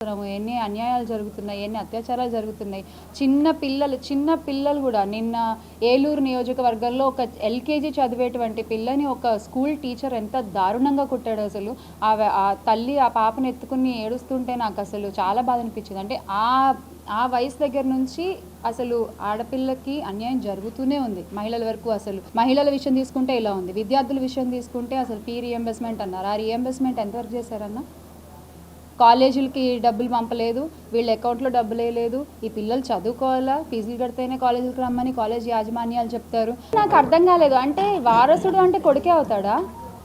ఎన్ని అన్యాయాలు జరుగుతున్నాయి, ఎన్ని అత్యాచారాలు జరుగుతున్నాయి. చిన్న పిల్లలు కూడా నిన్న ఏలూరు నియోజకవర్గంలో ఒక ఎల్కేజీ చదివేటువంటి పిల్లని ఒక స్కూల్ టీచర్ ఎంత దారుణంగా కొట్టాడు. అసలు ఆ తల్లి ఆ పాపను ఎత్తుకుని ఏడుస్తుంటే నాకు అసలు చాలా బాధ అనిపించింది. అంటే ఆ వయసు దగ్గర నుంచి అసలు ఆడపిల్లకి అన్యాయం జరుగుతూనే ఉంది. మహిళల వరకు అసలు మహిళల విషయం తీసుకుంటే ఇలా ఉంది. విద్యార్థుల విషయం తీసుకుంటే అసలు ఫీ రీఎంబర్స్మెంట్ అన్నారు. ఆ రీఎంబర్స్మెంట్ ఎంతవరకు చేశారన్న? కాలేజీలకి డబ్బులు పంపలేదు, వీళ్ళ అకౌంట్లో డబ్బులు వేయలేదు. ఈ పిల్లలు చదువుకోవాలా, ఫీజులు కడితేనే కాలేజీకి రమ్మని కాలేజ్ యాజమాన్యాలు చెప్తారు. నాకు అర్థం కాలేదు. అంటే వారసుడు అంటే కొడుకే అవుతాడా,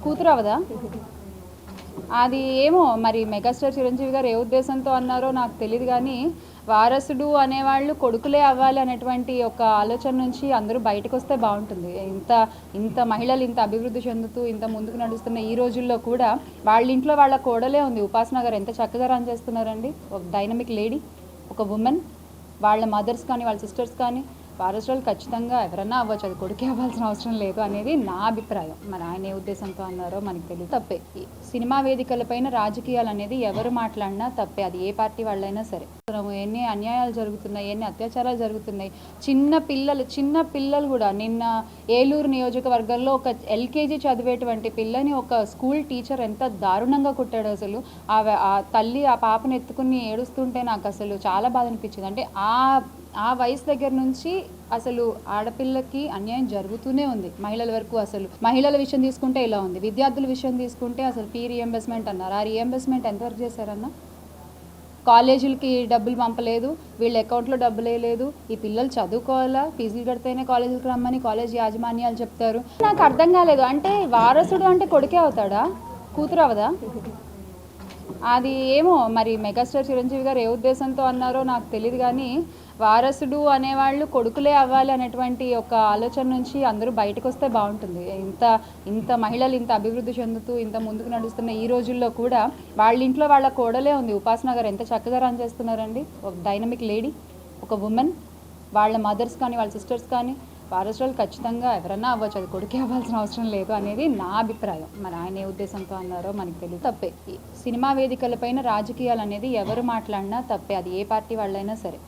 కూతురు అవదా? అది ఏమో మరి మెగాస్టార్ చిరంజీవి గారు ఏ ఉద్దేశంతో అన్నారో నాకు తెలియదు. కానీ వారసుడు అనేవాళ్ళు కొడుకులే అవ్వాలి అనేటువంటి ఒక ఆలోచన నుంచి అందరూ బయటకు వస్తే బాగుంటుంది. ఇంత మహిళలు ఇంత అభివృద్ధి చెందుతూ ఇంత ముందుకు నడుస్తున్న ఈ రోజుల్లో కూడా వాళ్ళ ఇంట్లో వాళ్ళ కోడలే ఉంది. ఉపాసన గారు ఎంత చక్కగా రన్ చేస్తున్నారండి. ఒక డైనమిక్ లేడీ, ఒక ఉమెన్. వాళ్ళ మదర్స్ కానీ వాళ్ళ సిస్టర్స్ కానీ వారసులు ఖచ్చితంగా ఎవరన్నా అవ్వచ్చు, అది కొడుకే అవ్వాల్సిన అవసరం లేదు అనేది నా అభిప్రాయం. మరి ఆయన ఏ ఉద్దేశంతో అన్నారో మనకు తెలియదు. తప్పే. సినిమా వేదికలపైన రాజకీయాలు అనేది ఎవరు మాట్లాడినా తప్పే, అది ఏ పార్టీ వాళ్ళైనా సరే. ఎన్ని అన్యాయాలు జరుగుతున్నాయి, ఎన్ని అత్యాచారాలు జరుగుతున్నాయి. చిన్న పిల్లలు కూడా నిన్న ఏలూరు నియోజకవర్గంలో ఒక ఎల్కేజీ చదివేటువంటి పిల్లని ఒక స్కూల్ టీచర్ ఎంత దారుణంగా కొట్టాడు. అసలు ఆ తల్లి ఆ పాపను ఎత్తుకుని ఏడుస్తుంటే నాకు అసలు చాలా బాధ అనిపించింది. అంటే ఆ వయసు దగ్గర నుంచి అసలు ఆడపిల్లకి అన్యాయం జరుగుతూనే ఉంది. మహిళల వరకు అసలు మహిళల విషయం తీసుకుంటే ఇలా ఉంది. విద్యార్థుల విషయం తీసుకుంటే అసలు ఫీ రీఎంబర్స్మెంట్ అన్నారు. ఆ రీఎంబర్స్మెంట్ ఎంతవరకు చేశారన్న? కాలేజీలకి డబ్బులు పంపలేదు, వీళ్ళ అకౌంట్లో డబ్బులు వేయలేదు. ఈ పిల్లలు చదువుకోవాలా, ఫీజులు కడితేనే కాలేజీకి రమ్మని కాలేజ్ యాజమాన్యాలు చెప్తారు. నాకు అర్థం కాలేదు. అంటే వారసుడు అంటే కొడుకే అవుతాడా, కూతురు అవదా? అది ఏమో మరి మెగాస్టార్ చిరంజీవి గారు ఏ ఉద్దేశంతో అన్నారో నాకు తెలియదు. కానీ వారసుడు అనేవాళ్ళు కొడుకులే అవ్వాలి అనేటువంటి ఒక ఆలోచన నుంచి అందరూ బయటకు వస్తే బాగుంటుంది. ఇంత మహిళలు ఇంత అభివృద్ధి చెందుతూ ఇంత ముందుకు నడుస్తున్న ఈ రోజుల్లో కూడా వాళ్ళ ఇంట్లో వాళ్ళ కోడలే ఉంది. ఉపాసన గారు ఎంత చక్కగా రన్ చేస్తున్నారండి. ఒక డైనమిక్ లేడీ, ఒక ఉమెన్. వాళ్ళ మదర్స్ కానీ వాళ్ళ సిస్టర్స్ కానీ వారసులు ఖచ్చితంగా ఎవరన్నా అవ్వచ్చు, అది కొడుకే అవ్వాల్సిన అవసరం లేదు అనేది నా అభిప్రాయం. మరి ఆయన ఏ ఉద్దేశంతో అన్నారో మనకు తెలియదు. తప్పే. సినిమా వేదికలపైన రాజకీయాలు అనేది ఎవరు మాట్లాడినా తప్పే, అది ఏ పార్టీ వాళ్ళైనా సరే.